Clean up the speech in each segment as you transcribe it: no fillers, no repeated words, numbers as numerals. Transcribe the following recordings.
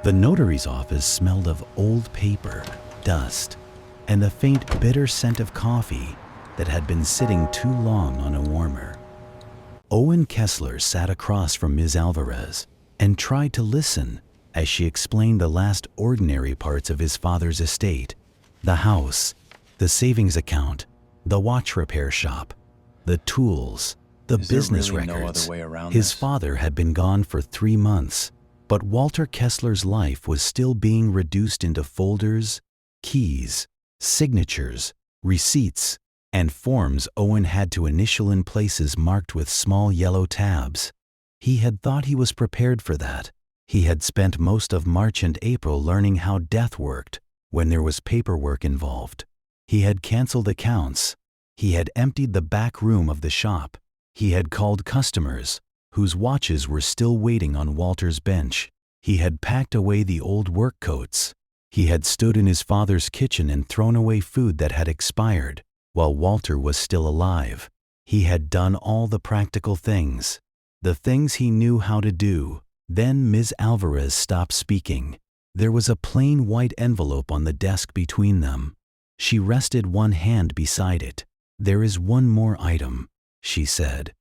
The notary's office smelled of old paper, dust, and the faint bitter scent of coffee that had been sitting too long on a warmer. Owen Kessler sat across from Ms. Alvarez and tried to listen as she explained the last ordinary parts of his father's estate: the house, the savings account, the watch repair shop, the tools, the business records. His father had been gone for 3 months, but Walter Kessler's life was still being reduced into folders, keys, signatures, receipts, and forms Owen had to initial in places marked with small yellow tabs. He had thought he was prepared for that. He had spent most of March and April learning how death worked when there was paperwork involved. He had canceled accounts. He had emptied the back room of the shop. He had called customers whose watches were still waiting on Walter's bench. He had packed away the old work coats. He had stood in his father's kitchen and thrown away food that had expired while Walter was still alive. He had done all the practical things, the things he knew how to do. Then Ms. Alvarez stopped speaking. There was a plain white envelope on the desk between them. She rested one hand beside it. "There is one more item," she said.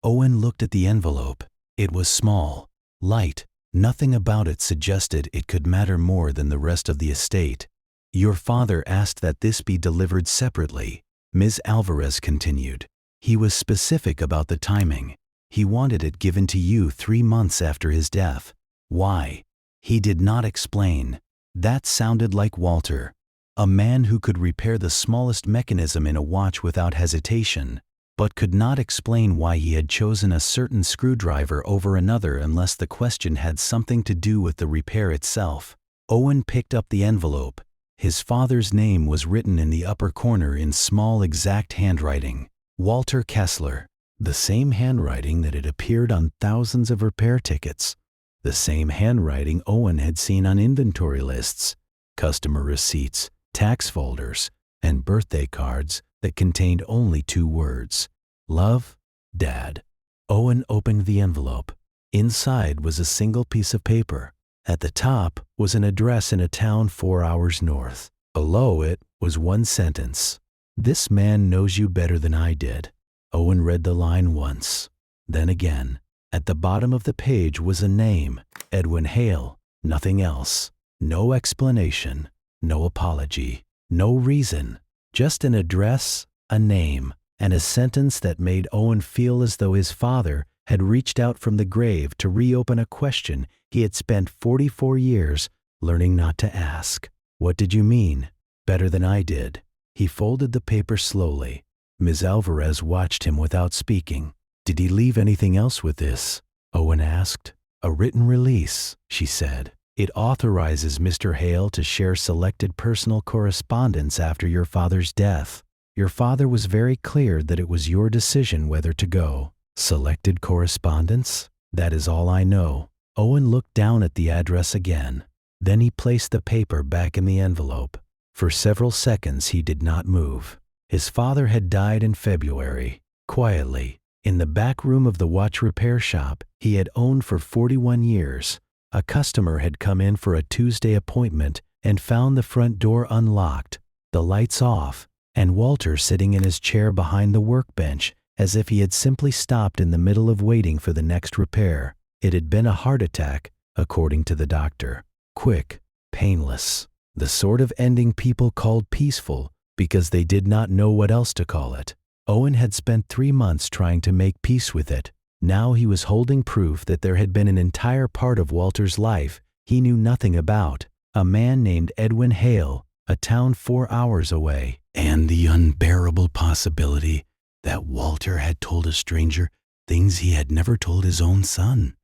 Owen looked at the envelope. It was small, light. Nothing about it suggested it could matter more than the rest of the estate. "Your father asked that this be delivered separately," Ms. Alvarez continued. "He was specific about the timing. He wanted it given to you 3 months after his death." Why? He did not explain. That sounded like Walter, a man who could repair the smallest mechanism in a watch without hesitation, but could not explain why he had chosen a certain screwdriver over another unless the question had something to do with the repair itself. Owen picked up the envelope. His father's name was written in the upper corner in small, exact handwriting. Walter Kessler. The same handwriting that had appeared on thousands of repair tickets. The same handwriting Owen had seen on inventory lists, customer receipts, tax folders, and birthday cards that contained only 2 words: "Love, Dad." Owen opened the envelope. Inside was a single piece of paper. At the top was an address in a town 4 hours north. Below it was one sentence: "This man knows you better than I did." Owen read the line once, then again. At the bottom of the page was a name: Edwin Hale. Nothing else. No explanation, no apology, no reason. Just an address, a name, and a sentence that made Owen feel as though his father had reached out from the grave to reopen a question he had spent 44 years learning not to ask. "What did you mean? Better than I did?" He folded the paper slowly. Ms. Alvarez watched him without speaking. "Did he leave anything else with this?" Owen asked. "A written release," she said. "It authorizes Mr. Hale to share selected personal correspondence after your father's death. Your father was very clear that it was your decision whether to go." "Selected correspondence? That is all I know." Owen looked down at the address again. Then he placed the paper back in the envelope. For several seconds he did not move. His father had died in February, quietly, in the back room of the watch repair shop he had owned for 41 years. A customer had come in for a Tuesday appointment and found the front door unlocked, the lights off, and Walter sitting in his chair behind the workbench as if he had simply stopped in the middle of waiting for the next repair. It had been a heart attack, according to the doctor. Quick, painless, the sort of ending people called peaceful because they did not know what else to call it. Owen had spent 3 months trying to make peace with it. Now he was holding proof that there had been an entire part of Walter's life he knew nothing about. A man named Edwin Hale, a town 4 hours away. And the unbearable possibility that Walter had told a stranger things he had never told his own son.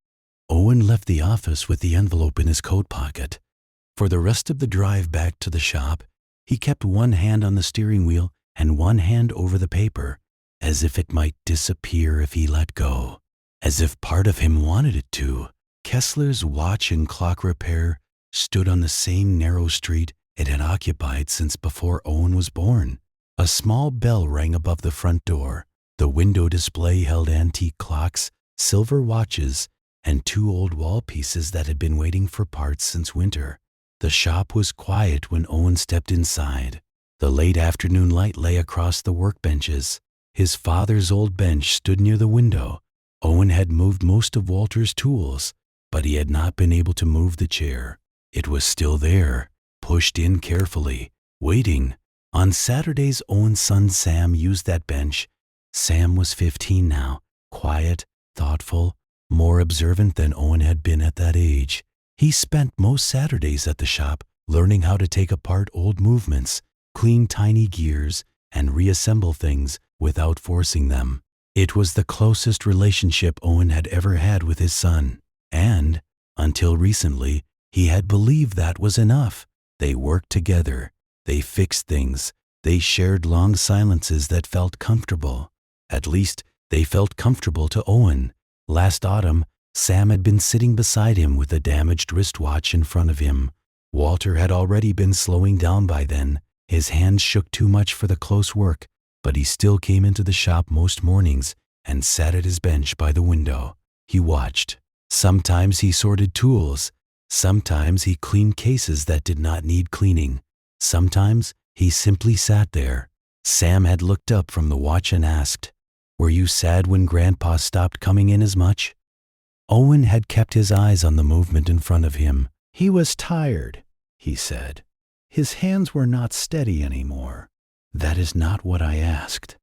Owen left the office with the envelope in his coat pocket. For the rest of the drive back to the shop, he kept one hand on the steering wheel and one hand over the paper, as if it might disappear if he let go, as if part of him wanted it to. Kessler's watch and clock repair stood on the same narrow street it had occupied since before Owen was born. A small bell rang above the front door. The window display held antique clocks, silver watches, and 2 old wall pieces that had been waiting for parts since winter. The shop was quiet when Owen stepped inside. The late afternoon light lay across the workbenches. His father's old bench stood near the window. Owen had moved most of Walter's tools, but he had not been able to move the chair. It was still there, pushed in carefully, waiting. On Saturdays, Owen's son Sam used that bench. Sam was 15 now, quiet, thoughtful, more observant than Owen had been at that age. He spent most Saturdays at the shop learning how to take apart old movements, clean tiny gears, and reassemble things without forcing them. It was the closest relationship Owen had ever had with his son, and, until recently, he had believed that was enough. They worked together. They fixed things. They shared long silences that felt comfortable. At least, they felt comfortable to Owen. Last autumn, Sam had been sitting beside him with a damaged wristwatch in front of him. Walter had already been slowing down by then. His hands shook too much for the close work, but he still came into the shop most mornings and sat at his bench by the window. He watched. Sometimes he sorted tools. Sometimes he cleaned cases that did not need cleaning. Sometimes he simply sat there. Sam had looked up from the watch and asked, "Were you sad when Grandpa stopped coming in as much?" Owen had kept his eyes on the movement in front of him. "He was tired," he said. "His hands were not steady anymore." "That is not what I asked."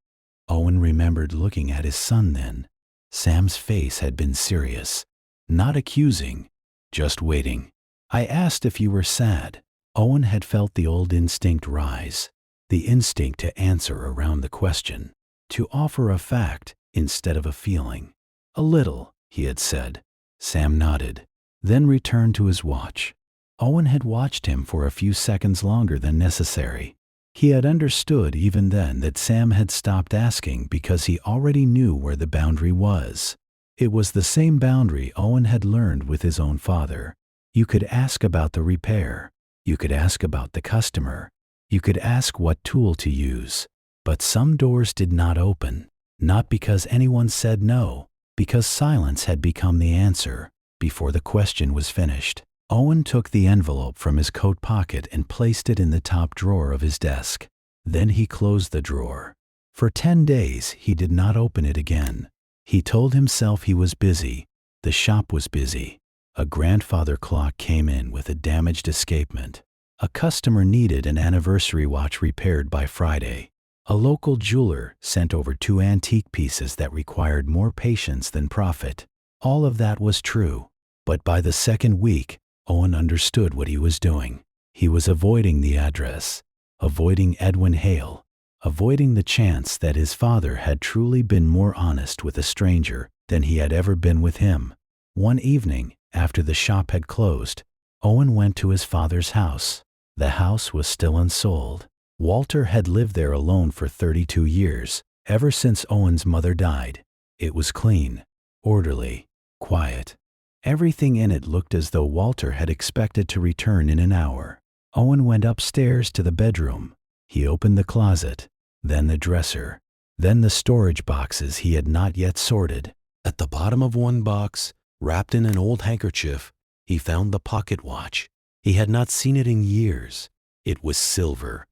Owen remembered looking at his son then. Sam's face had been serious, not accusing, just waiting. "I asked if you were sad." Owen had felt the old instinct rise, the instinct to answer around the question, to offer a fact instead of a feeling. "A little," he had said. Sam nodded, then returned to his watch. Owen had watched him for a few seconds longer than necessary. He had understood even then that Sam had stopped asking because he already knew where the boundary was. It was the same boundary Owen had learned with his own father. You could ask about the repair. You could ask about the customer. You could ask what tool to use. But some doors did not open, not because anyone said no, because silence had become the answer before the question was finished. Owen took the envelope from his coat pocket and placed it in the top drawer of his desk. Then he closed the drawer. For 10 days, he did not open it again. He told himself he was busy. The shop was busy. A grandfather clock came in with a damaged escapement. A customer needed an anniversary watch repaired by Friday. A local jeweler sent over 2 antique pieces that required more patience than profit. All of that was true. But by the second week, Owen understood what he was doing. He was avoiding the address, avoiding Edwin Hale, avoiding the chance that his father had truly been more honest with a stranger than he had ever been with him. One evening, after the shop had closed, Owen went to his father's house. The house was still unsold. Walter had lived there alone for 32 years, ever since Owen's mother died. It was clean, orderly, quiet. Everything in it looked as though Walter had expected to return in an hour. Owen went upstairs to the bedroom. He opened the closet, then the dresser, then the storage boxes he had not yet sorted. At the bottom of one box, wrapped in an old handkerchief, he found the pocket watch. He had not seen it in years. It was silver,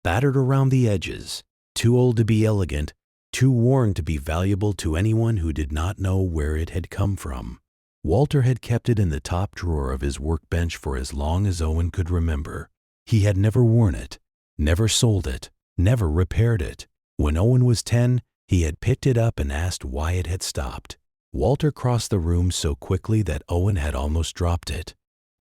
battered around the edges, too old to be elegant, too worn to be valuable to anyone who did not know where it had come from. Walter had kept it in the top drawer of his workbench for as long as Owen could remember. He had never worn it, never sold it, never repaired it. When Owen was 10, he had picked it up and asked why it had stopped. Walter crossed the room so quickly that Owen had almost dropped it.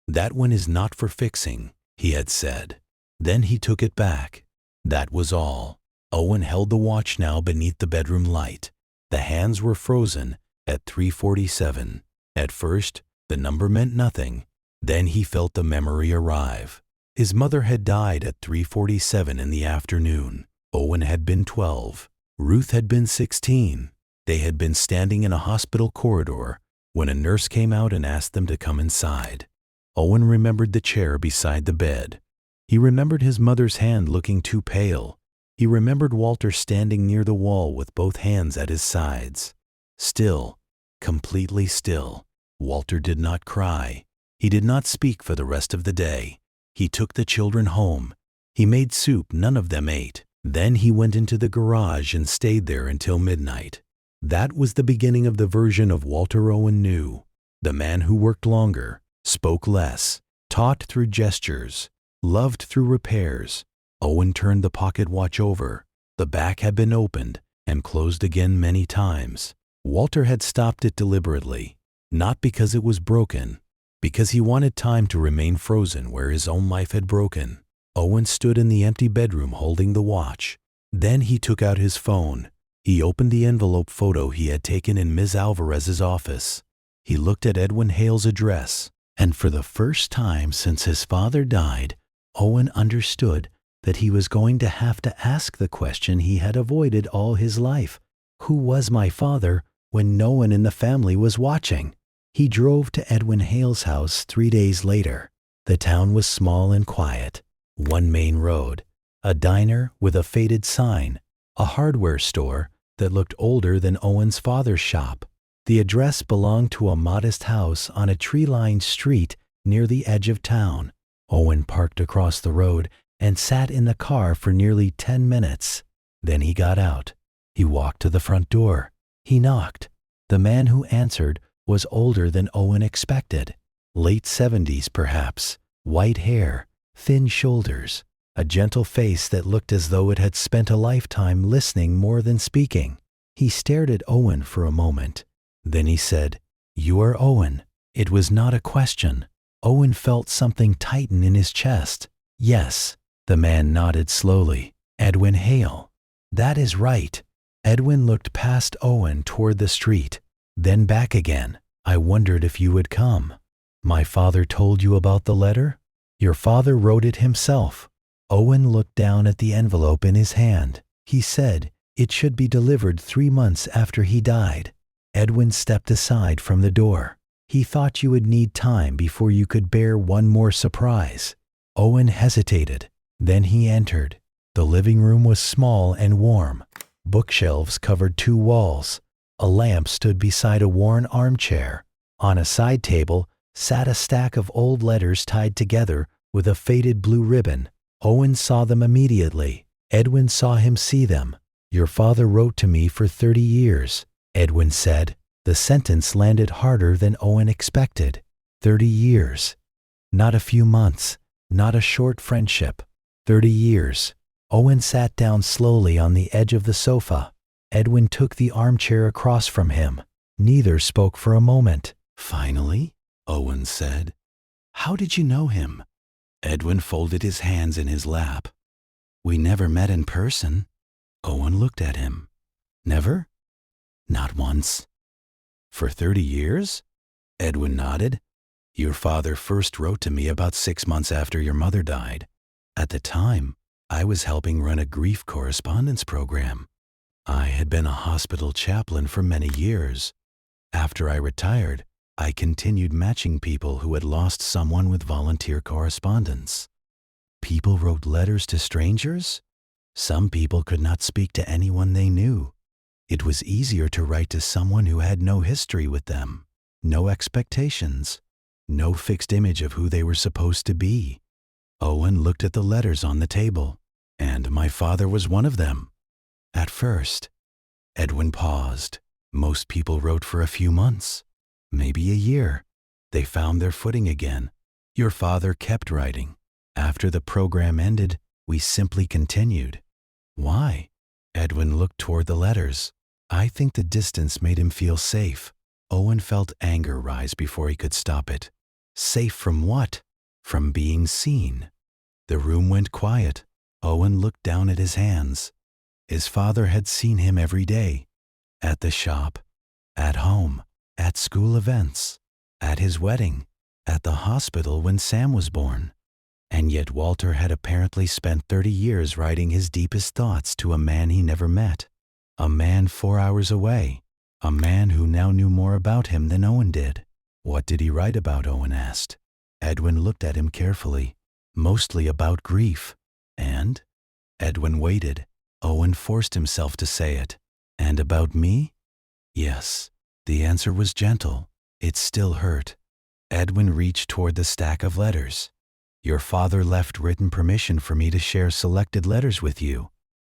"That one is not for fixing," he had said. Then he took it back. That was all. Owen held the watch now beneath the bedroom light. The hands were frozen at 3:47. At first, the number meant nothing. Then he felt the memory arrive. His mother had died at 3:47 in the afternoon. Owen had been 12. Ruth had been 16. They had been standing in a hospital corridor when a nurse came out and asked them to come inside. Owen remembered the chair beside the bed. He remembered his mother's hand looking too pale. He remembered Walter standing near the wall with both hands at his sides. Still, completely still. Walter did not cry. He did not speak for the rest of the day. He took the children home. He made soup none of them ate. Then he went into the garage and stayed there until midnight. That was the beginning of the version of Walter Owen knew. The man who worked longer, spoke less, taught through gestures, loved through repairs. Owen turned the pocket watch over. The back had been opened and closed again many times. Walter had stopped it deliberately, not because it was broken, because he wanted time to remain frozen where his own life had broken. Owen stood in the empty bedroom holding the watch. Then he took out his phone. He opened the envelope photo he had taken in Ms. Alvarez's office. He looked at Edwin Hale's address, and for the first time since his father died, Owen understood that he was going to have to ask the question he had avoided all his life. Who was my father when no one in the family was watching? He drove to Edwin Hale's house 3 days later. The town was small and quiet. One main road, a diner with a faded sign, a hardware store that looked older than Owen's father's shop. The address belonged to a modest house on a tree-lined street near the edge of town. Owen parked across the road and sat in the car for nearly 10 minutes. Then he got out. He walked to the front door. He knocked. The man who answered was older than Owen expected. Late 70s perhaps, white hair, thin shoulders, a gentle face that looked as though it had spent a lifetime listening more than speaking. He stared at Owen for a moment. Then he said, "You are Owen." It was not a question. Owen felt something tighten in his chest. "Yes." The man nodded slowly. "Edwin Hale." "That is right." Edwin looked past Owen toward the street, then back again. "I wondered if you would come." "My father told you about the letter?" "Your father wrote it himself." Owen looked down at the envelope in his hand. He said it should be delivered 3 months after he died. Edwin stepped aside from the door. "He thought you would need time before you could bear one more surprise." Owen hesitated. Then he entered. The living room was small and warm. Bookshelves covered 2 walls. A lamp stood beside a worn armchair. On a side table sat a stack of old letters tied together with a faded blue ribbon. Owen saw them immediately. Edwin saw him see them. "Your father wrote to me for 30 years, Edwin said. The sentence landed harder than Owen expected. 30 years. Not a few months, not a short friendship. 30 years. Owen sat down slowly on the edge of the sofa. Edwin took the armchair across from him. Neither spoke for a moment. "Finally?" Owen said. "How did you know him?" Edwin folded his hands in his lap. "We never met in person." Owen looked at him. "Never?" "Not once." "For 30 years?" Edwin nodded. "Your father first wrote to me about 6 months after your mother died. At the time, I was helping run a grief correspondence program. I had been a hospital chaplain for many years. After I retired, I continued matching people who had lost someone with volunteer correspondence. People wrote letters to strangers? Some people could not speak to anyone they knew. It was easier to write to someone who had no history with them, no expectations, no fixed image of who they were supposed to be." Owen looked at the letters on the table. "And my father was one of them." "At first." Edwin paused. "Most people wrote for a few months, maybe a year. They found their footing again. Your father kept writing. After the program ended, we simply continued." "Why?" Edwin looked toward the letters. "I think the distance made him feel safe." Owen felt anger rise before he could stop it. Safe from what? From being seen. The room went quiet. Owen looked down at his hands. His father had seen him every day. At the shop, at home, at school events, at his wedding, at the hospital when Sam was born. And yet Walter had apparently spent 30 years writing his deepest thoughts to a man he never met. A man 4 hours away. A man who now knew more about him than Owen did. "What did he write about?" Owen asked. Edwin looked at him carefully. "Mostly about grief." "And?" Edwin waited. Owen forced himself to say it. "And about me?" "Yes." The answer was gentle. It still hurt. Edwin reached toward the stack of letters. Your father left written permission for me to share selected letters with you.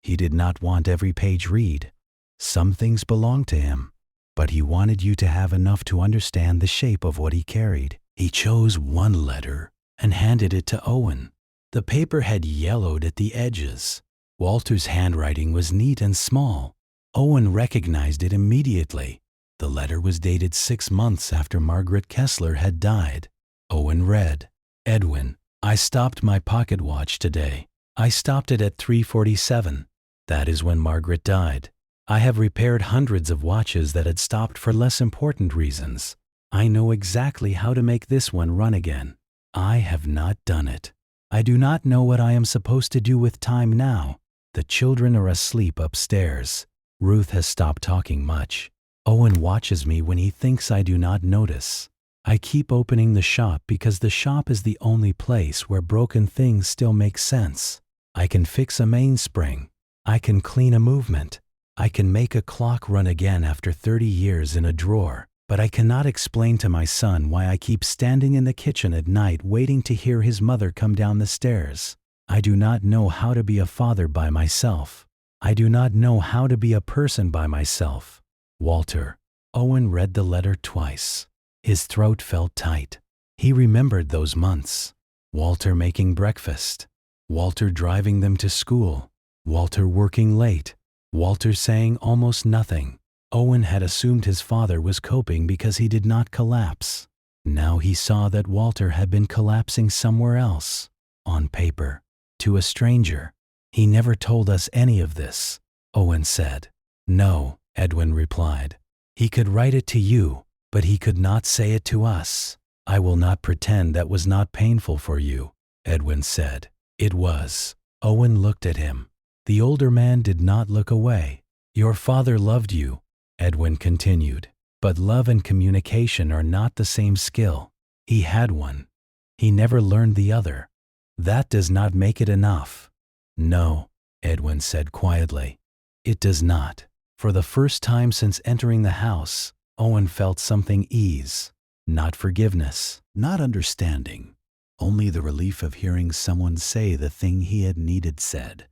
He did not want every page read. Some things belonged to him, but he wanted you to have enough to understand the shape of what he carried. He chose one letter and handed it to Owen. The paper had yellowed at the edges. Walter's handwriting was neat and small. Owen recognized it immediately. The letter was dated 6 months after Margaret Kessler had died. Owen read, Edwin, I stopped my pocket watch today. I stopped it at 3:47. That is when Margaret died. I have repaired hundreds of watches that had stopped for less important reasons. I know exactly how to make this one run again. I have not done it. I do not know what I am supposed to do with time now. The children are asleep upstairs. Ruth has stopped talking much. Owen watches me when he thinks I do not notice. I keep opening the shop because the shop is the only place where broken things still make sense. I can fix a mainspring. I can clean a movement. I can make a clock run again after 30 years in a drawer. But I cannot explain to my son why I keep standing in the kitchen at night waiting to hear his mother come down the stairs. I do not know how to be a father by myself. I do not know how to be a person by myself. Walter. Owen read the letter twice. His throat felt tight. He remembered those months. Walter making breakfast. Walter driving them to school. Walter working late. Walter saying almost nothing. Owen had assumed his father was coping because he did not collapse. Now he saw that Walter had been collapsing somewhere else, on paper, to a stranger. He never told us any of this, Owen said. No, Edwin replied. He could write it to you, but he could not say it to us. I will not pretend that was not painful for you, Edwin said. It was. Owen looked at him. The older man did not look away. Your father loved you, Edwin continued, but love and communication are not the same skill. He had one. He never learned the other. That does not make it enough. No, Edwin said quietly. It does not. For the first time since entering the house, Owen felt something ease, not forgiveness, not understanding, only the relief of hearing someone say the thing he had needed said.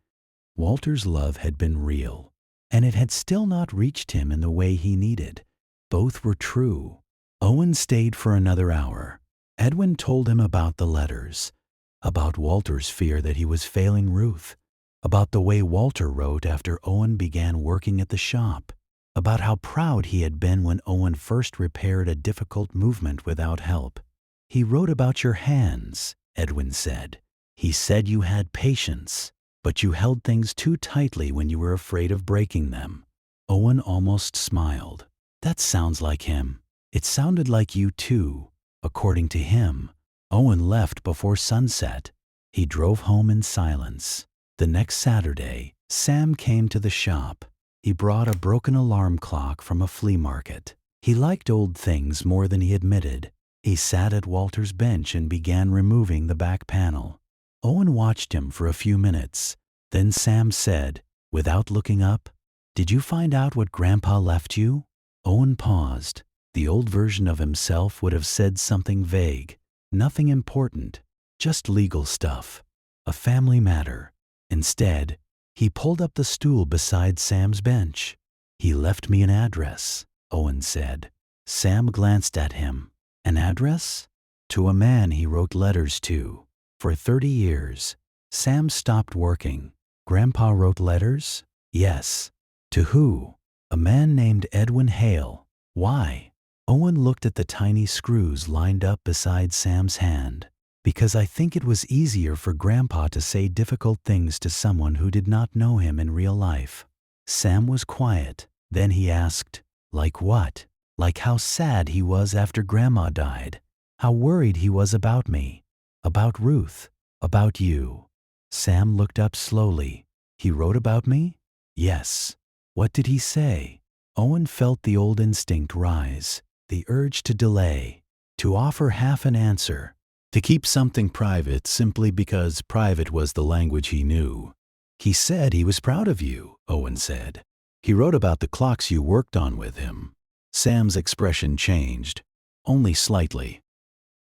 Walter's love had been real, and it had still not reached him in the way he needed. Both were true. Owen stayed for another hour. Edwin told him about the letters, about Walter's fear that he was failing Ruth, about the way Walter wrote after Owen began working at the shop, about how proud he had been when Owen first repaired a difficult movement without help. He wrote about your hands, Edwin said. He said you had patience, but you held things too tightly when you were afraid of breaking them. Owen almost smiled. That sounds like him. It sounded like you too. According to him, Owen left before sunset. He drove home in silence. The next Saturday, Sam came to the shop. He brought a broken alarm clock from a flea market. He liked old things more than he admitted. He sat at Walter's bench and began removing the back panel. Owen watched him for a few minutes. Then Sam said, without looking up, "Did you find out what Grandpa left you?" Owen paused. The old version of himself would have said something vague, nothing important, just legal stuff, a family matter. Instead, he pulled up the stool beside Sam's bench. "He left me an address," Owen said. Sam glanced at him. An address? To a man he wrote letters to. For 30 years, Sam stopped working. Grandpa wrote letters? Yes. To who? A man named Edwin Hale. Why? Owen looked at the tiny screws lined up beside Sam's hand. Because I think it was easier for Grandpa to say difficult things to someone who did not know him in real life. Sam was quiet. Then he asked, like what? Like how sad he was after Grandma died. How worried he was about me. About Ruth. About you. Sam looked up slowly. He wrote about me? Yes. What did he say? Owen felt the old instinct rise, the urge to delay, to offer half an answer, to keep something private simply because private was the language he knew. He said he was proud of you, Owen said. He wrote about the clocks you worked on with him. Sam's expression changed. only slightly.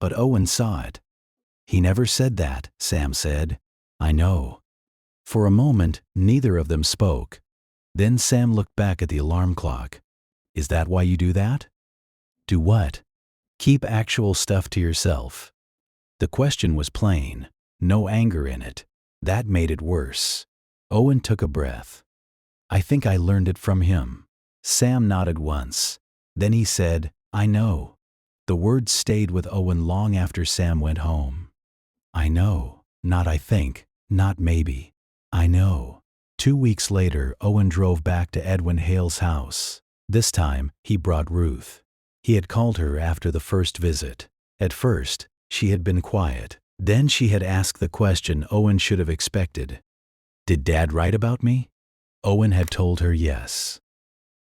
But Owen saw it. He never said that, Sam said. I know. For a moment, neither of them spoke. Then Sam looked back at the alarm clock. Is that why you do that? Do what? Keep actual stuff to yourself. The question was plain, no anger in it. That made it worse. Owen took a breath. I think I learned it from him. Sam nodded once. Then he said, I know. The words stayed with Owen long after Sam went home. I know, not I think, not maybe. I know. 2 weeks later, Owen drove back to Edwin Hale's house. This time, he brought Ruth. He had called her after the first visit. At first, she had been quiet. Then she had asked the question Owen should have expected. Did Dad write about me? Owen had told her yes.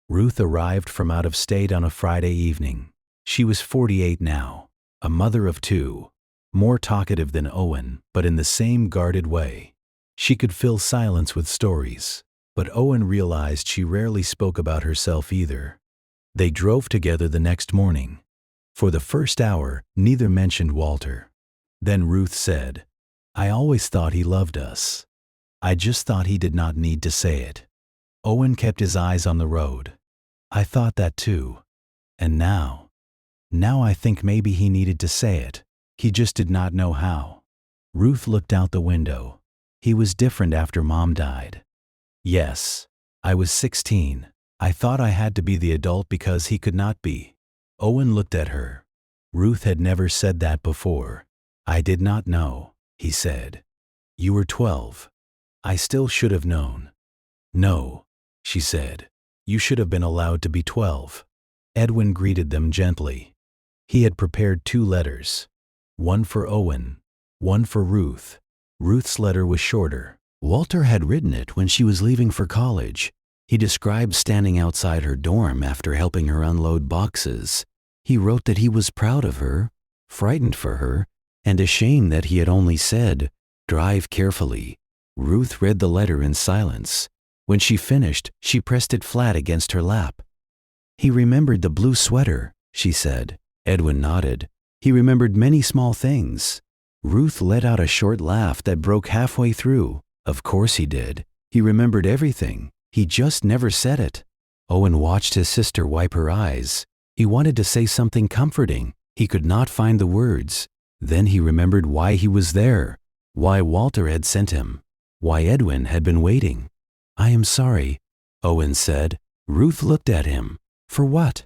Ruth arrived from out of state on a Friday evening. She was 48 now, a mother of 2, more talkative than Owen, but in the same guarded way. She could fill silence with stories, but Owen realized she rarely spoke about herself either. They drove together the next morning. For the first hour, neither mentioned Walter. Then Ruth said, I always thought he loved us. I just thought he did not need to say it. Owen kept his eyes on the road. I thought that too. And now I think maybe he needed to say it. He just did not know how. Ruth looked out the window. He was different after Mom died. Yes, I was 16. I thought I had to be the adult because he could not be. Owen looked at her. Ruth had never said that before. I did not know, he said. You were 12. I still should have known. No, she said. You should have been allowed to be 12. Edwin greeted them gently. He had prepared 2 letters. One for Owen, one for Ruth. Ruth's letter was shorter. Walter had written it when she was leaving for college. He described standing outside her dorm after helping her unload boxes. He wrote that he was proud of her, frightened for her, and ashamed that he had only said, "Drive carefully." Ruth read the letter in silence. When she finished, she pressed it flat against her lap. He remembered the blue sweater, she said. Edwin nodded. He remembered many small things. Ruth let out a short laugh that broke halfway through. Of course he did. He remembered everything. He just never said it. Owen watched his sister wipe her eyes. He wanted to say something comforting. He could not find the words. Then he remembered why he was there, why Walter had sent him, why Edwin had been waiting. I am sorry, Owen said. Ruth looked at him. For what?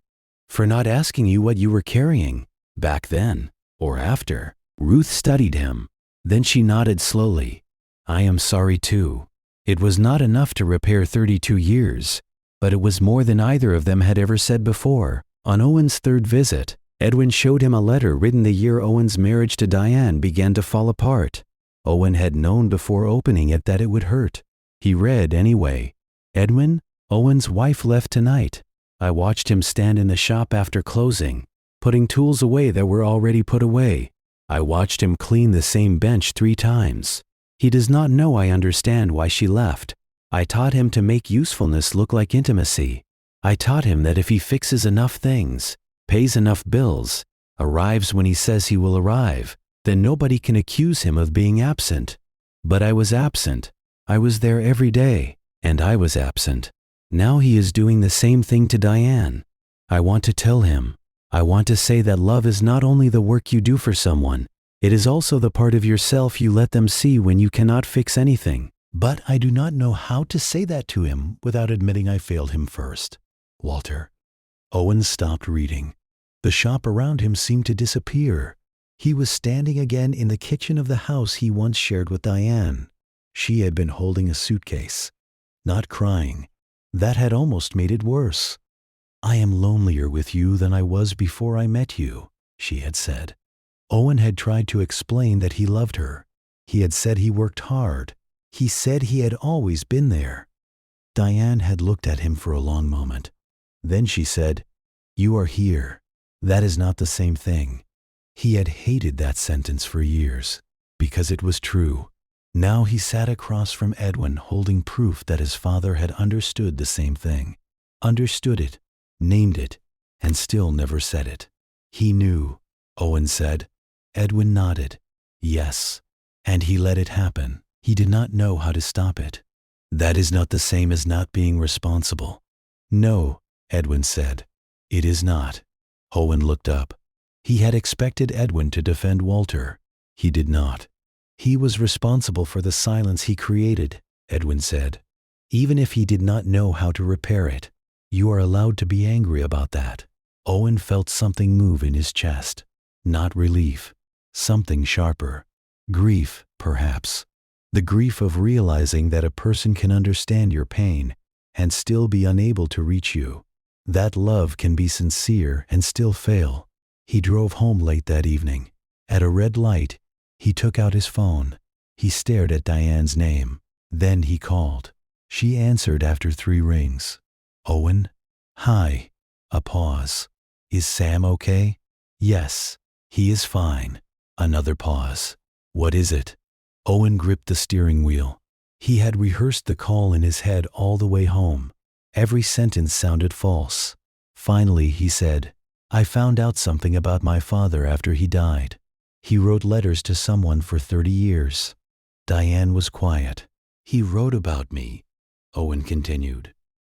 For not asking you what you were carrying, back then, or after. Ruth studied him. Then she nodded slowly. I am sorry too. It was not enough to repair 32 years, but it was more than either of them had ever said before. On Owen's 3rd visit, Edwin showed him a letter written the year Owen's marriage to Diane began to fall apart. Owen had known before opening it that it would hurt. He read anyway. Edwin, Owen's wife left tonight. I watched him stand in the shop after closing, putting tools away that were already put away. I watched him clean the same bench 3 times. He does not know I understand why she left. I taught him to make usefulness look like intimacy. I taught him that if he fixes enough things, pays enough bills, arrives when he says he will arrive, then nobody can accuse him of being absent. But I was absent. I was there every day, and I was absent. Now he is doing the same thing to Diane. I want to tell him. I want to say that love is not only the work you do for someone, it is also the part of yourself you let them see when you cannot fix anything. But I do not know how to say that to him without admitting I failed him first. Walter. Owen stopped reading. The shop around him seemed to disappear. He was standing again in the kitchen of the house he once shared with Diane. She had been holding a suitcase, not crying. That had almost made it worse. I am lonelier with you than I was before I met you, she had said. Owen had tried to explain that he loved her. He had said he worked hard. He said he had always been there. Diane had looked at him for a long moment. Then she said, "You are here. That is not the same thing." He had hated that sentence for years, because it was true. Now he sat across from Edwin holding proof that his father had understood the same thing. Understood it, named it, and still never said it. He knew, Owen said. Edwin nodded. Yes. And he let it happen. He did not know how to stop it. That is not the same as not being responsible. No, Edwin said. It is not. Owen looked up. He had expected Edwin to defend Walter. He did not. He was responsible for the silence he created, Edwin said. Even if he did not know how to repair it, you are allowed to be angry about that. Owen felt something move in his chest. Not relief. Something sharper. Grief, perhaps. The grief of realizing that a person can understand your pain and still be unable to reach you. That love can be sincere and still fail. He drove home late that evening. At a red light, he took out his phone. He stared at Diane's name. Then he called. She answered after 3 rings. Owen? Hi. A pause. Is Sam okay? Yes. He is fine. Another pause. What is it? Owen gripped the steering wheel. He had rehearsed the call in his head all the way home. Every sentence sounded false. Finally, he said, I found out something about my father after he died. He wrote letters to someone for 30 years. Diane was quiet. He wrote about me, Owen continued.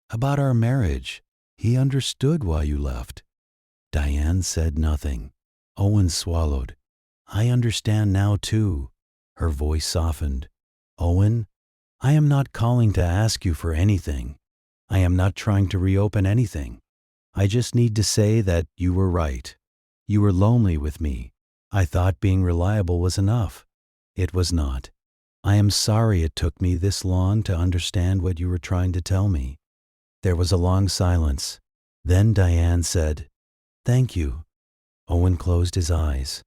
About our marriage. He understood why you left. Diane said nothing. Owen swallowed. I understand now too. Her voice softened. Owen, I am not calling to ask you for anything. I am not trying to reopen anything. I just need to say that you were right. You were lonely with me. I thought being reliable was enough. It was not. I am sorry it took me this long to understand what you were trying to tell me. There was a long silence. Then Diane said, Thank you. Owen closed his eyes.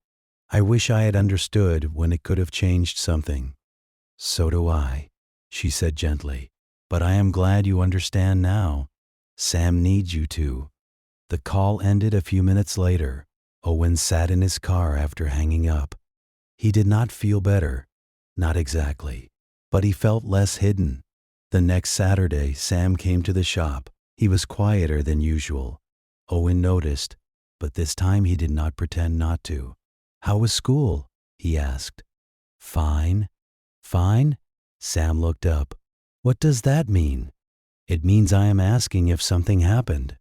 I wish I had understood when it could have changed something. So do I, she said gently. But I am glad you understand now. Sam needs you to. The call ended a few minutes later. Owen sat in his car after hanging up. He did not feel better. Not exactly. But he felt less hidden. The next Saturday, Sam came to the shop. He was quieter than usual. Owen noticed, but this time he did not pretend not to. How was school? He asked. Fine. Fine? Sam looked up. What does that mean? It means I am asking if something happened.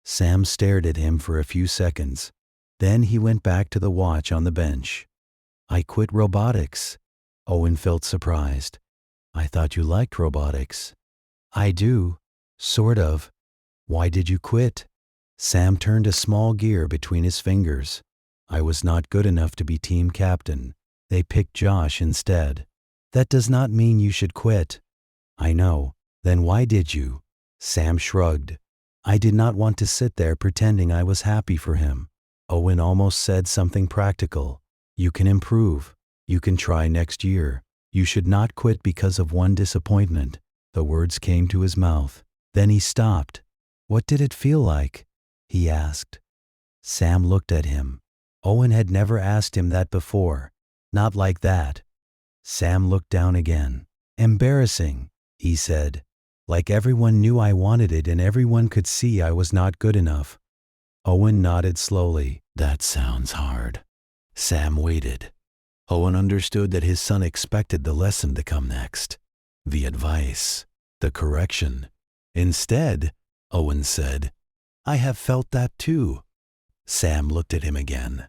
Sam stared at him for a few seconds. Then he went back to the watch on the bench. I quit robotics. Owen felt surprised. I thought you liked robotics. I do. Sort of. Why did you quit? Sam turned a small gear between his fingers. I was not good enough to be team captain. They picked Josh instead. That does not mean you should quit. I know. Then why did you? Sam shrugged. I did not want to sit there pretending I was happy for him. Owen almost said something practical. You can improve. You can try next year. You should not quit because of one disappointment. The words came to his mouth. Then he stopped. What did it feel like? He asked. Sam looked at him. Owen had never asked him that before. Not like that. Sam looked down again. Embarrassing, he said. Like everyone knew I wanted it and everyone could see I was not good enough. Owen nodded slowly. That sounds hard. Sam waited. Owen understood that his son expected the lesson to come next. The advice. The correction. Instead, Owen said, I have felt that too. Sam looked at him again.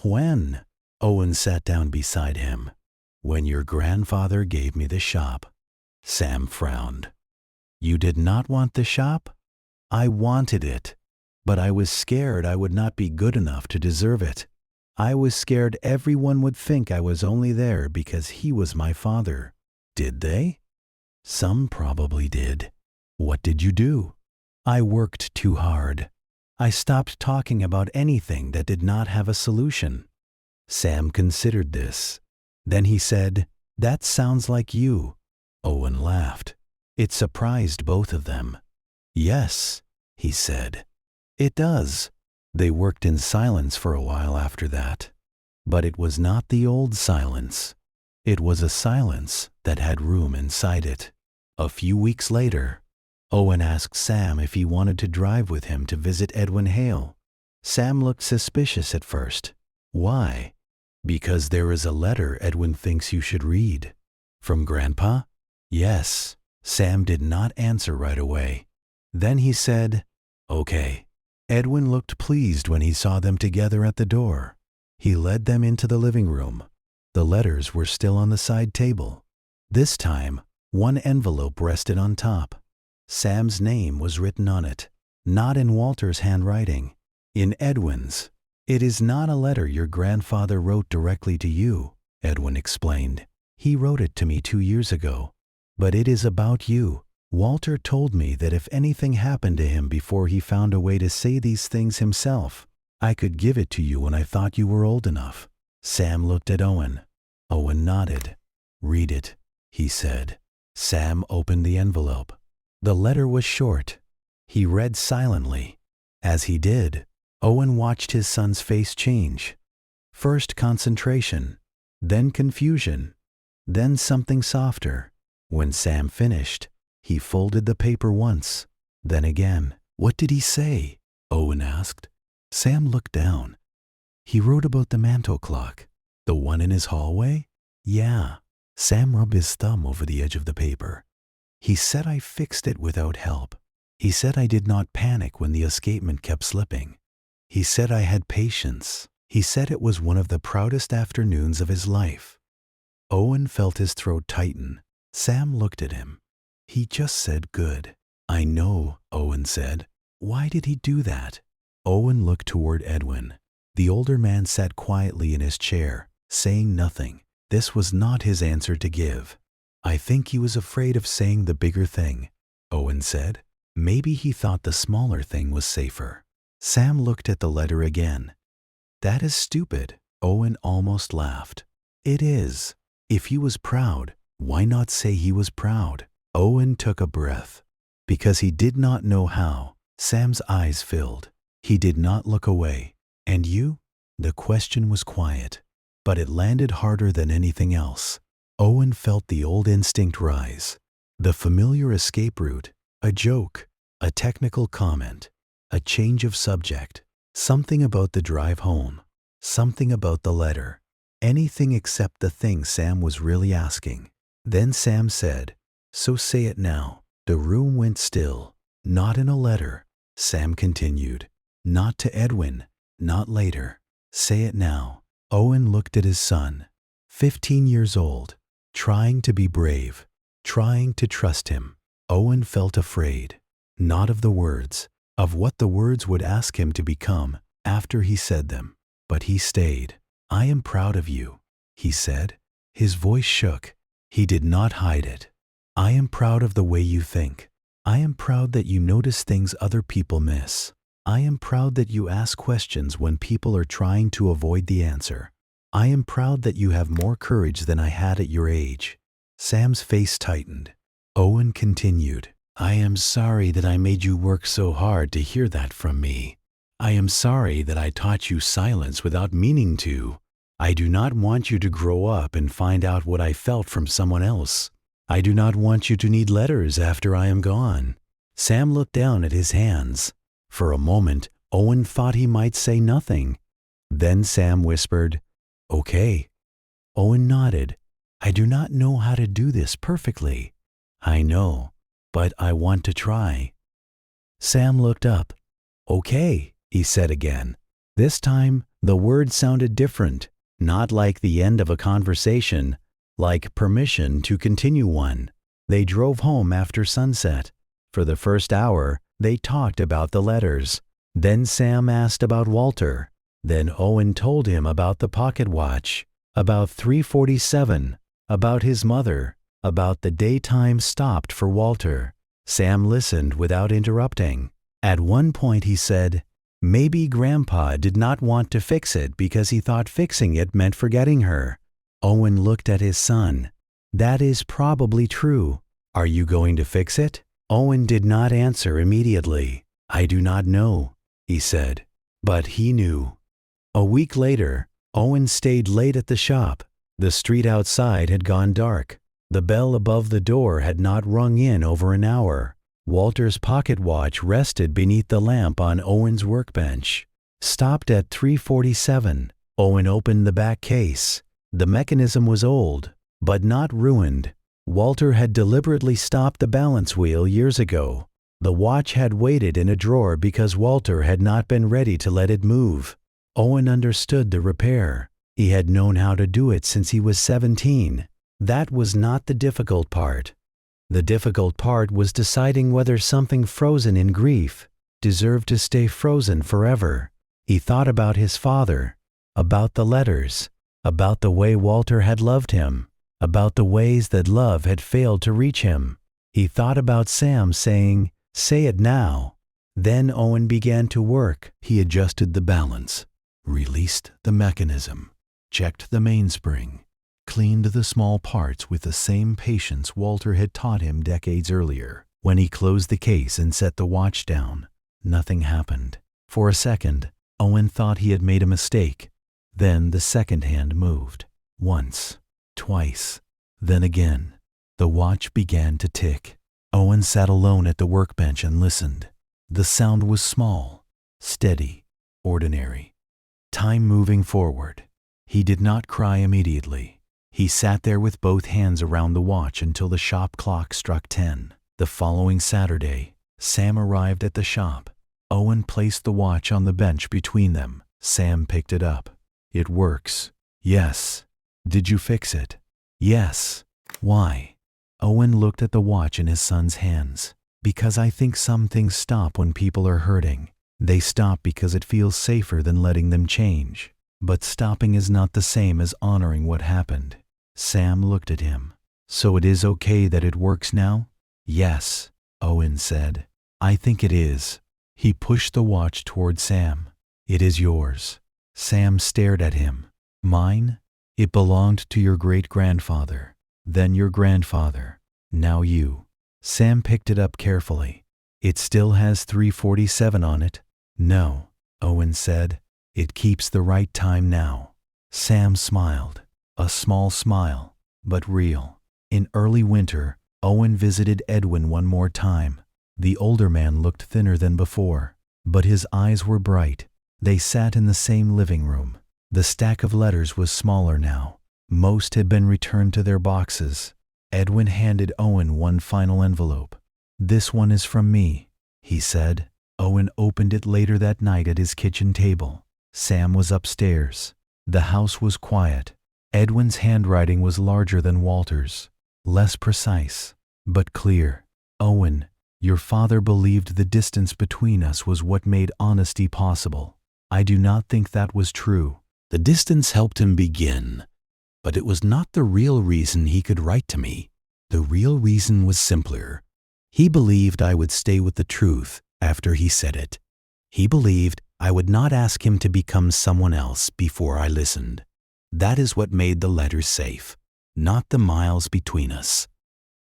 When? Owen sat down beside him. When your grandfather gave me the shop. Sam frowned. You did not want the shop? I wanted it, but I was scared I would not be good enough to deserve it. I was scared everyone would think I was only there because he was my father. Did they? Some probably did. What did you do? I worked too hard. I stopped talking about anything that did not have a solution. Sam considered this. Then he said, That sounds like you. Owen laughed. It surprised both of them. Yes, he said. It does. They worked in silence for a while after that. But it was not the old silence. It was a silence that had room inside it. A few weeks later, Owen asked Sam if he wanted to drive with him to visit Edwin Hale. Sam looked suspicious at first. Why? Because there is a letter Edwin thinks you should read. From Grandpa? Yes. Sam did not answer right away. Then he said, Okay. Edwin looked pleased when he saw them together at the door. He led them into the living room. The letters were still on the side table. This time, one envelope rested on top. Sam's name was written on it, not in Walter's handwriting, in Edwin's. It is not a letter your grandfather wrote directly to you, Edwin explained. He wrote it to me 2 years ago. But it is about you. Walter told me that if anything happened to him before he found a way to say these things himself, I could give it to you when I thought you were old enough. Sam looked at Owen. Owen nodded. Read it, he said. Sam opened the envelope. The letter was short. He read silently. As he did, Owen watched his son's face change. First concentration, then confusion, then something softer. When Sam finished, he folded the paper once, then again. What did he say? Owen asked. Sam looked down. He wrote about the mantel clock. The one in his hallway? Yeah. Sam rubbed his thumb over the edge of the paper. He said I fixed it without help. He said I did not panic when the escapement kept slipping. He said I had patience. He said it was one of the proudest afternoons of his life. Owen felt his throat tighten. Sam looked at him. He just said good. I know, Owen said. Why did he do that? Owen looked toward Edwin. The older man sat quietly in his chair, saying nothing. This was not his answer to give. I think he was afraid of saying the bigger thing, Owen said. Maybe he thought the smaller thing was safer. Sam looked at the letter again. That is stupid. Owen almost laughed. It is. If he was proud, why not say he was proud? Owen took a breath. Because he did not know how, Sam's eyes filled. He did not look away. And you? The question was quiet, but it landed harder than anything else. Owen felt the old instinct rise. The familiar escape route, a joke, a technical comment, a change of subject, something about the drive home, something about the letter, anything except the thing Sam was really asking. Then Sam said, So say it now. The room went still. Not in a letter. Sam continued. Not to Edwin. Not later. Say it now. Owen looked at his son, 15 years old, trying to be brave, trying to trust him. Owen felt afraid, not of the words, of what the words would ask him to become after he said them. But he stayed. I am proud of you, he said. His voice shook. He did not hide it. I am proud of the way you think. I am proud that you notice things other people miss. I am proud that you ask questions when people are trying to avoid the answer. I am proud that you have more courage than I had at your age. Sam's face tightened. Owen continued. I am sorry that I made you work so hard to hear that from me. I am sorry that I taught you silence without meaning to. I do not want you to grow up and find out what I felt from someone else. I do not want you to need letters after I am gone. Sam looked down at his hands. For a moment, Owen thought he might say nothing. Then Sam whispered, Okay. Owen nodded. I do not know how to do this perfectly. I know, but I want to try. Sam looked up. Okay, he said again. This time, the words sounded different, not like the end of a conversation, like permission to continue one. They drove home after sunset. For the first hour, they talked about the letters. Then Sam asked about Walter. Then Owen told him about the pocket watch, about 3:47, about his mother, about the daytime stopped for Walter. Sam listened without interrupting. At one point he said, Maybe Grandpa did not want to fix it because he thought fixing it meant forgetting her. Owen looked at his son. That is probably true. Are you going to fix it? Owen did not answer immediately. I do not know, he said. But he knew. A week later, Owen stayed late at the shop. The street outside had gone dark. The bell above the door had not rung in over an hour. Walter's pocket watch rested beneath the lamp on Owen's workbench. Stopped at 347. Owen opened the back case. The mechanism was old, but not ruined. Walter had deliberately stopped the balance wheel years ago. The watch had waited in a drawer because Walter had not been ready to let it move. Owen understood the repair. He had known how to do it since he was 17. That was not the difficult part. The difficult part was deciding whether something frozen in grief deserved to stay frozen forever. He thought about his father, about the letters, about the way Walter had loved him, about the ways that love had failed to reach him. He thought about Sam saying, "Say it now." Then Owen began to work. He adjusted the balance, released the mechanism, checked the mainspring, cleaned the small parts with the same patience Walter had taught him decades earlier. When he closed the case and set the watch down, nothing happened. For a second, Owen thought he had made a mistake. Then the second hand moved. Once, twice, then again. The watch began to tick. Owen sat alone at the workbench and listened. The sound was small, steady, ordinary. Time moving forward. He did not cry immediately. He sat there with both hands around the watch until the shop clock struck 10. The following Saturday, Sam arrived at the shop. Owen placed the watch on the bench between them. Sam picked it up. "It works." "Yes." "Did you fix it?" "Yes." "Why?" Owen looked at the watch in his son's hands. "Because I think some things stop when people are hurting. They stop because it feels safer than letting them change. But stopping is not the same as honoring what happened." Sam looked at him. "So it is okay that it works now?" "Yes," Owen said. "I think it is." He pushed the watch toward Sam. "It is yours." Sam stared at him. "Mine? It belonged to your great-grandfather, then your grandfather, now you." Sam picked it up carefully. "It still has 347 on it?" "No," Owen said. "It keeps the right time now." Sam smiled. A small smile, but real. In early winter, Owen visited Edwin one more time. The older man looked thinner than before, but his eyes were bright. They sat in the same living room. The stack of letters was smaller now. Most had been returned to their boxes. Edwin handed Owen one final envelope. "This one is from me," he said. Owen opened it later that night at his kitchen table. Sam was upstairs. The house was quiet. Edwin's handwriting was larger than Walter's, less precise, but clear. "Owen, your father believed the distance between us was what made honesty possible. I do not think that was true. The distance helped him begin, but it was not the real reason he could write to me. The real reason was simpler. He believed I would stay with the truth after he said it. He believed I would not ask him to become someone else before I listened. That is what made the letters safe, not the miles between us.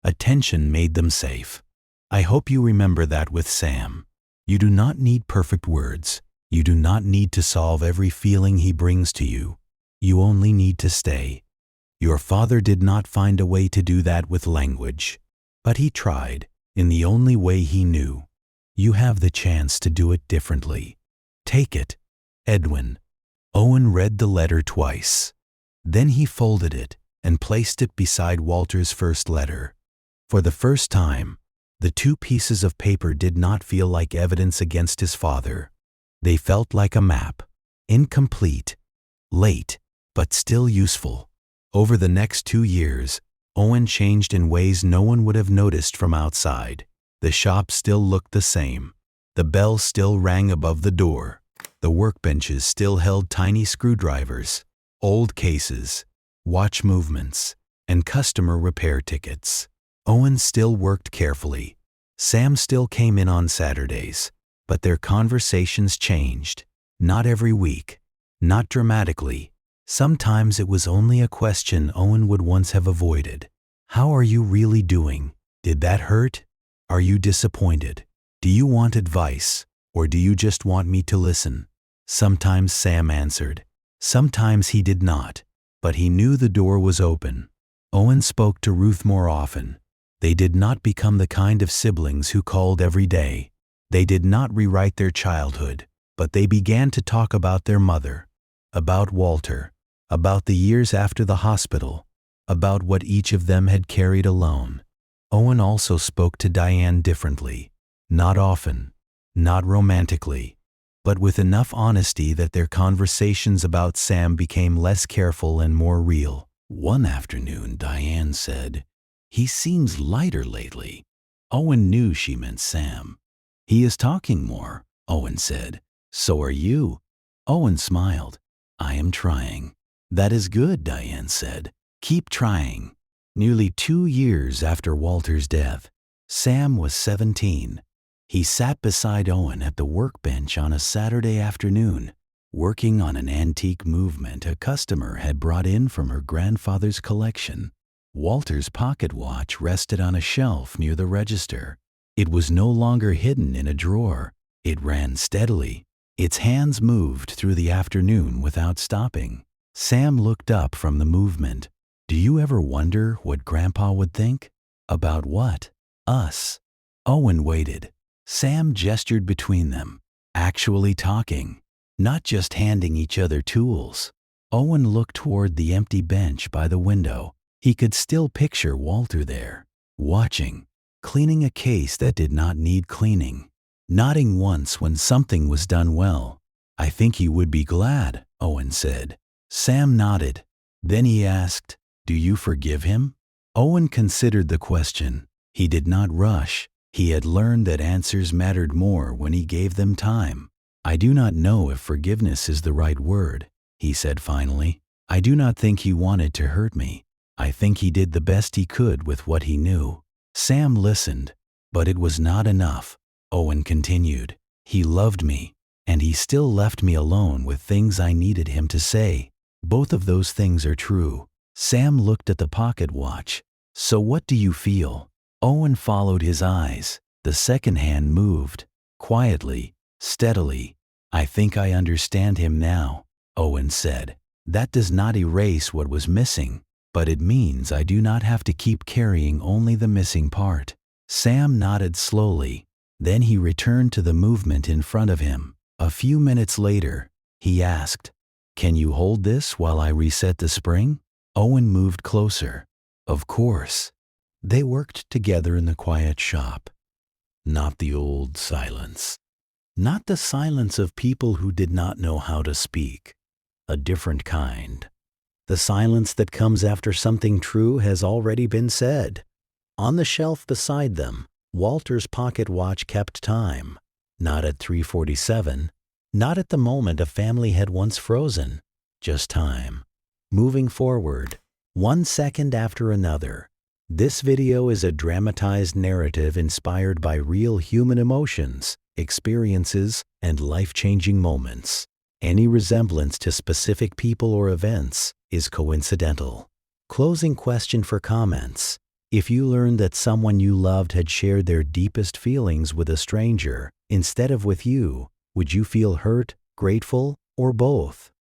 Attention made them safe. I hope you remember that with Sam. You do not need perfect words. You do not need to solve every feeling he brings to you. You only need to stay. Your father did not find a way to do that with language, but he tried in the only way he knew. You have the chance to do it differently. Take it, Edwin." Owen read the letter twice. Then he folded it and placed it beside Walter's first letter. For the first time, the two pieces of paper did not feel like evidence against his father. They felt like a map, incomplete, late, but still useful. Over the next 2 years, Owen changed in ways no one would have noticed from outside. The shop still looked the same. The bell still rang above the door. The workbenches still held tiny screwdrivers, old cases, watch movements, and customer repair tickets. Owen still worked carefully. Sam still came in on Saturdays, but their conversations changed. Not every week, not dramatically. Sometimes it was only a question Owen would once have avoided. "How are you really doing? Did that hurt? Are you disappointed? Do you want advice, or do you just want me to listen?" Sometimes Sam answered. Sometimes he did not, but he knew the door was open. Owen spoke to Ruth more often. They did not become the kind of siblings who called every day. They did not rewrite their childhood. But they began to talk about their mother, about Walter, about the years after the hospital, about what each of them had carried alone. Owen also spoke to Diane differently, not often, not romantically, but with enough honesty that their conversations about Sam became less careful and more real. One afternoon, Diane said, "He seems lighter lately." Owen knew she meant Sam. "He is talking more," Owen said. "So are you." Owen smiled. "I am trying." "That is good," Diane said. "Keep trying." Nearly 2 years after Walter's death, Sam was 17. He sat beside Owen at the workbench on a Saturday afternoon, working on an antique movement a customer had brought in from her grandfather's collection. Walter's pocket watch rested on a shelf near the register. It was no longer hidden in a drawer. It ran steadily. Its hands moved through the afternoon without stopping. Sam looked up from the movement. "Do you ever wonder what Grandpa would think?" "About what?" "Us." Owen waited. Sam gestured between them, actually talking, not just handing each other tools. Owen looked toward the empty bench by the window. He could still picture Walter there, watching, cleaning a case that did not need cleaning, nodding once when something was done well. "I think he would be glad," Owen said. Sam nodded. Then he asked, "Do you forgive him?" Owen considered the question. He did not rush. He had learned that answers mattered more when he gave them time. "I do not know if forgiveness is the right word," he said finally. "I do not think he wanted to hurt me. I think he did the best he could with what he knew." Sam listened, but it was not enough. Owen continued, "He loved me, and he still left me alone with things I needed him to say. Both of those things are true." Sam looked at the pocket watch. "So what do you feel?" Owen followed his eyes. The second hand moved, quietly, steadily. "I think I understand him now," Owen said. "That does not erase what was missing, but it means I do not have to keep carrying only the missing part." Sam nodded slowly. Then he returned to the movement in front of him. A few minutes later, he asked, "Can you hold this while I reset the spring?" Owen moved closer. "Of course." They worked together in the quiet shop. Not the old silence. Not the silence of people who did not know how to speak. A different kind. The silence that comes after something true has already been said. On the shelf beside them, Walter's pocket watch kept time. Not at 3:47. Not at the moment a family had once frozen. Just time. Moving forward, 1 second after another. This video is a dramatized narrative inspired by real human emotions, experiences, and life-changing moments. Any resemblance to specific people or events is coincidental. Closing question for comments. If you learned that someone you loved had shared their deepest feelings with a stranger instead of with you, would you feel hurt, grateful, or both?